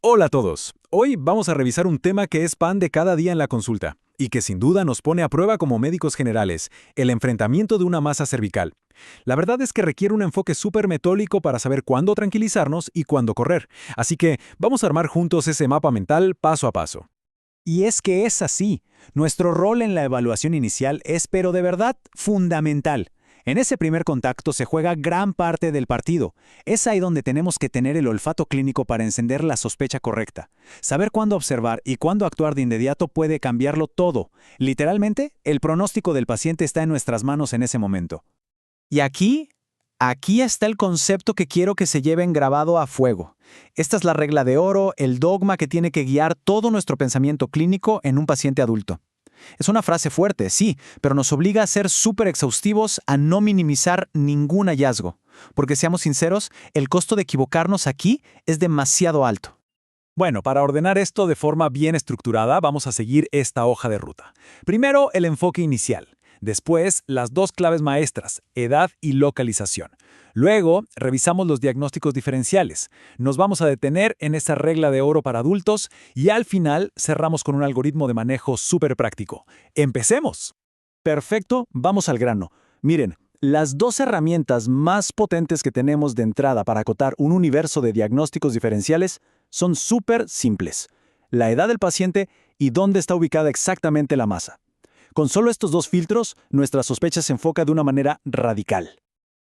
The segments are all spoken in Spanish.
Hola a todos. Hoy vamos a revisar un tema que es pan de cada día en la consulta y que sin duda nos pone a prueba como médicos generales, el enfrentamiento de una masa cervical. La verdad es que requiere un enfoque súper metódico para saber cuándo tranquilizarnos y cuándo correr. Así que vamos a armar juntos ese mapa mental paso a paso. Y es que es así. Nuestro rol en la evaluación inicial es, pero de verdad, fundamental. En ese primer contacto se juega gran parte del partido. Es ahí donde tenemos que tener el olfato clínico para encender la sospecha correcta. Saber cuándo observar y cuándo actuar de inmediato puede cambiarlo todo. Literalmente, el pronóstico del paciente está en nuestras manos en ese momento. Y aquí está el concepto que quiero que se lleven grabado a fuego. Esta es la regla de oro, el dogma que tiene que guiar todo nuestro pensamiento clínico en un paciente adulto. Es una frase fuerte, sí, pero nos obliga a ser súper exhaustivos, a no minimizar ningún hallazgo. Porque seamos sinceros, el costo de equivocarnos aquí es demasiado alto. Bueno, para ordenar esto de forma bien estructurada, vamos a seguir esta hoja de ruta. Primero, el enfoque inicial. Después, las dos claves maestras, edad y localización. Luego, revisamos los diagnósticos diferenciales. Nos vamos a detener en esa regla de oro para adultos y al final cerramos con un algoritmo de manejo súper práctico. ¡Empecemos! Perfecto, vamos al grano. Miren, las dos herramientas más potentes que tenemos de entrada para acotar un universo de diagnósticos diferenciales son súper simples. La edad del paciente y dónde está ubicada exactamente la masa. Con solo estos dos filtros, nuestra sospecha se enfoca de una manera radical.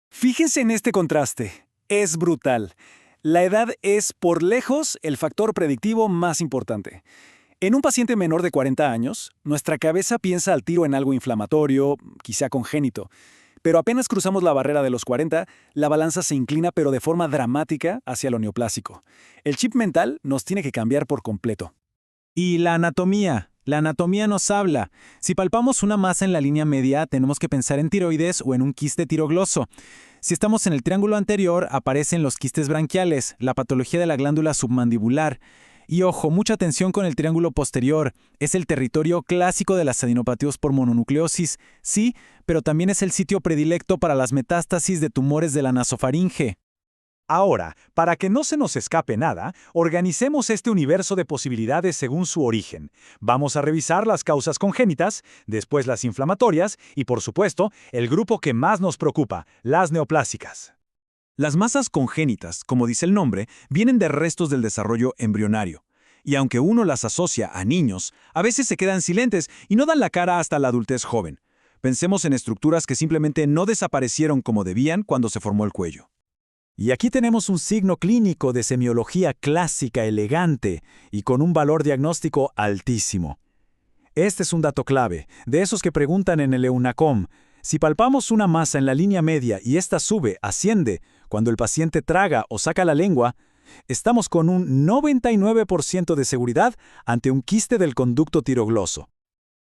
Fíjense en este contraste. Es brutal. La edad es, por lejos, el factor predictivo más importante. En un paciente menor de 40 años, nuestra cabeza piensa al tiro en algo inflamatorio, quizá congénito. Pero apenas cruzamos la barrera de los 40, la balanza se inclina pero de forma dramática hacia lo neoplásico. El chip mental nos tiene que cambiar por completo. Y la anatomía. La anatomía nos habla. Si palpamos una masa en la línea media, tenemos que pensar en tiroides o en un quiste tirogloso. Si estamos en el triángulo anterior, aparecen los quistes branquiales, la patología de la glándula submandibular. Y ojo, mucha atención con el triángulo posterior. Es el territorio clásico de las adenopatías por mononucleosis, sí, pero también es el sitio predilecto para las metástasis de tumores de la nasofaringe. Ahora, para que no se nos escape nada, organicemos este universo de posibilidades según su origen. Vamos a revisar las causas congénitas, después las inflamatorias y, por supuesto, el grupo que más nos preocupa, las neoplásicas. Las masas congénitas, como dice el nombre, vienen de restos del desarrollo embrionario. Y aunque uno las asocia a niños, a veces se quedan silentes y no dan la cara hasta la adultez joven. Pensemos en estructuras que simplemente no desaparecieron como debían cuando se formó el cuello. Y aquí tenemos un signo clínico de semiología clásica elegante y con un valor diagnóstico altísimo. Este es un dato clave, de esos que preguntan en el EUNACOM. Si palpamos una masa en la línea media y ésta sube, asciende, cuando el paciente traga o saca la lengua, estamos con un 99% de seguridad ante un quiste del conducto tirogloso.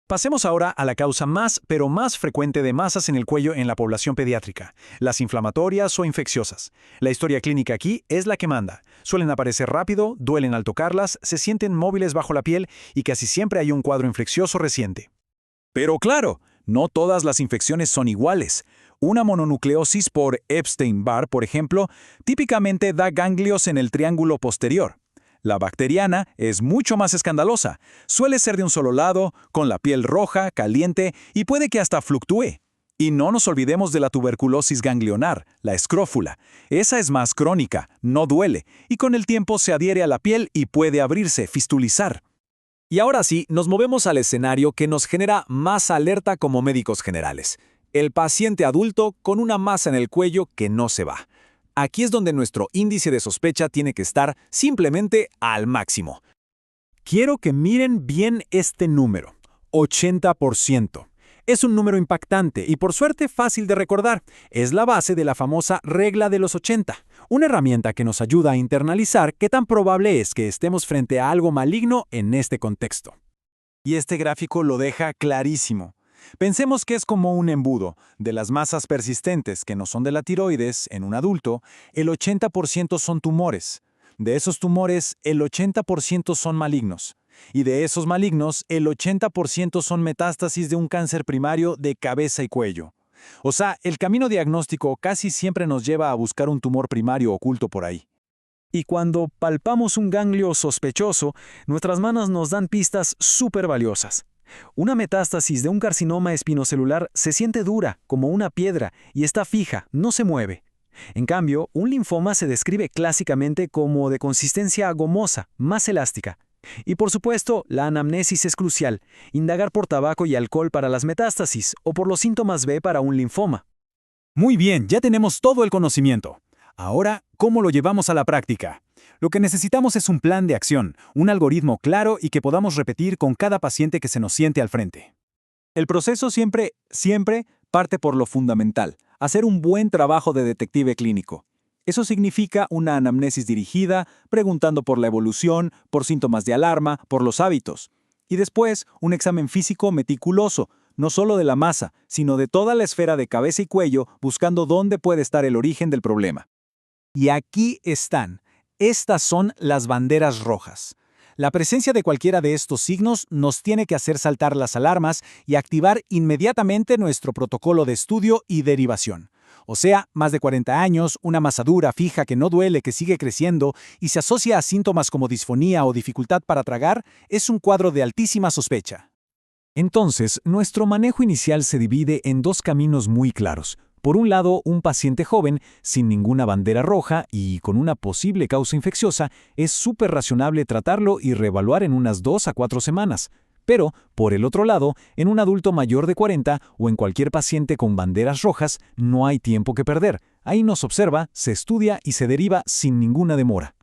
Pasemos ahora a la causa más, pero más frecuente de masas en el cuello en la población pediátrica, las inflamatorias o infecciosas. La historia clínica aquí es la que manda. Suelen aparecer rápido, duelen al tocarlas, se sienten móviles bajo la piel y casi siempre hay un cuadro infeccioso reciente. Pero claro, no todas las infecciones son iguales. Una mononucleosis por Epstein-Barr, por ejemplo, típicamente da ganglios en el triángulo posterior. La bacteriana es mucho más escandalosa. Suele ser de un solo lado, con la piel roja, caliente y puede que hasta fluctúe. Y no nos olvidemos de la tuberculosis ganglionar, la escrófula. Esa es más crónica, no duele, y con el tiempo se adhiere a la piel y puede abrirse, fistulizar. Y ahora sí, nos movemos al escenario que nos genera más alerta como médicos generales. El paciente adulto con una masa en el cuello que no se va. Aquí es donde nuestro índice de sospecha tiene que estar simplemente al máximo. Quiero que miren bien este número, 80%. Es un número impactante y por suerte fácil de recordar. Es la base de la famosa regla de los 80, una herramienta que nos ayuda a internalizar qué tan probable es que estemos frente a algo maligno en este contexto. Y este gráfico lo deja clarísimo. Pensemos que es como un embudo. De las masas persistentes que no son de la tiroides en un adulto, el 80% son tumores. De esos tumores, el 80% son malignos. Y de esos malignos, el 80% son metástasis de un cáncer primario de cabeza y cuello. O sea, el camino diagnóstico casi siempre nos lleva a buscar un tumor primario oculto por ahí. Y cuando palpamos un ganglio sospechoso, nuestras manos nos dan pistas súper valiosas. Una metástasis de un carcinoma espinocelular se siente dura, como una piedra, y está fija, no se mueve. En cambio, un linfoma se describe clásicamente como de consistencia gomosa, más elástica. Y por supuesto, la anamnesis es crucial, indagar por tabaco y alcohol para las metástasis o por los síntomas B para un linfoma. Muy bien, ya tenemos todo el conocimiento. Ahora, ¿cómo lo llevamos a la práctica? Lo que necesitamos es un plan de acción, un algoritmo claro y que podamos repetir con cada paciente que se nos siente al frente. El proceso siempre parte por lo fundamental, hacer un buen trabajo de detective clínico. Eso significa una anamnesis dirigida, preguntando por la evolución, por síntomas de alarma, por los hábitos. Y después, un examen físico meticuloso, no solo de la masa, sino de toda la esfera de cabeza y cuello, buscando dónde puede estar el origen del problema. Y aquí están. Estas son las banderas rojas. La presencia de cualquiera de estos signos nos tiene que hacer saltar las alarmas y activar inmediatamente nuestro protocolo de estudio y derivación. O sea, más de 40 años, una masa dura, fija, que no duele, que sigue creciendo y se asocia a síntomas como disfonía o dificultad para tragar, es un cuadro de altísima sospecha. Entonces, nuestro manejo inicial se divide en dos caminos muy claros. Por un lado, un paciente joven, sin ninguna bandera roja y con una posible causa infecciosa, es súper razonable tratarlo y reevaluar en unas 2 a 4 semanas. Pero, por el otro lado, en un adulto mayor de 40 o en cualquier paciente con banderas rojas, no hay tiempo que perder. Ahí nos observa, se estudia y se deriva sin ninguna demora.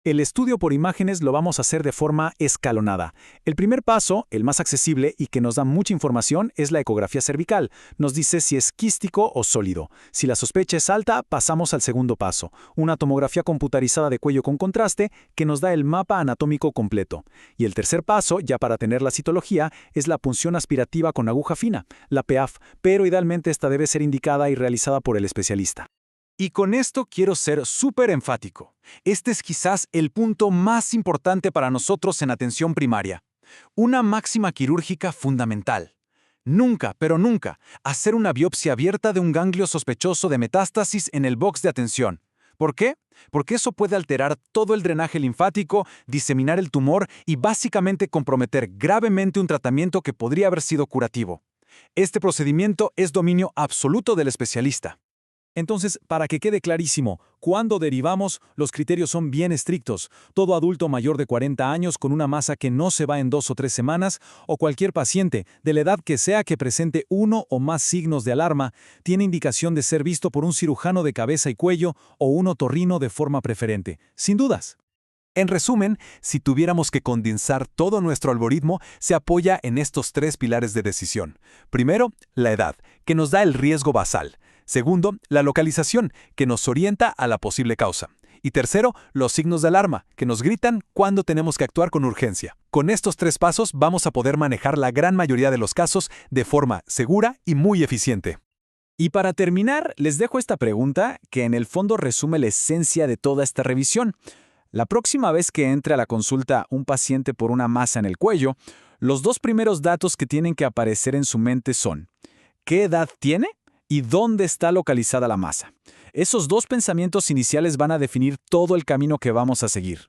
El estudio por imágenes lo vamos a hacer de forma escalonada. El primer paso, el más accesible y que nos da mucha información, es la ecografía cervical. Nos dice si es quístico o sólido. Si la sospecha es alta, pasamos al segundo paso, una tomografía computarizada de cuello con contraste que nos da el mapa anatómico completo. Y el tercer paso, ya para tener la citología, es la punción aspirativa con aguja fina, la PEAF, pero idealmente esta debe ser indicada y realizada por el especialista. Y con esto quiero ser súper enfático. Este es quizás el punto más importante para nosotros en atención primaria. Una máxima quirúrgica fundamental. Nunca, pero nunca, hacer una biopsia abierta de un ganglio sospechoso de metástasis en el box de atención. ¿Por qué? Porque eso puede alterar todo el drenaje linfático, diseminar el tumor y básicamente comprometer gravemente un tratamiento que podría haber sido curativo. Este procedimiento es dominio absoluto del especialista. Entonces, para que quede clarísimo, cuando derivamos, los criterios son bien estrictos. Todo adulto mayor de 40 años con una masa que no se va en 2 o 3 semanas, o cualquier paciente, de la edad que sea que presente uno o más signos de alarma, tiene indicación de ser visto por un cirujano de cabeza y cuello o un otorrino de forma preferente, sin dudas. En resumen, si tuviéramos que condensar todo nuestro algoritmo, se apoya en estos 3 pilares de decisión. Primero, la edad, que nos da el riesgo basal. Segundo, la localización, que nos orienta a la posible causa. Y tercero, los signos de alarma, que nos gritan cuándo tenemos que actuar con urgencia. Con estos 3 pasos vamos a poder manejar la gran mayoría de los casos de forma segura y muy eficiente. Y para terminar, les dejo esta pregunta que en el fondo resume la esencia de toda esta revisión. La próxima vez que entre a la consulta un paciente por una masa en el cuello, los 2 primeros datos que tienen que aparecer en su mente son: ¿qué edad tiene? ¿Y dónde está localizada la masa? Esos 2 pensamientos iniciales van a definir todo el camino que vamos a seguir.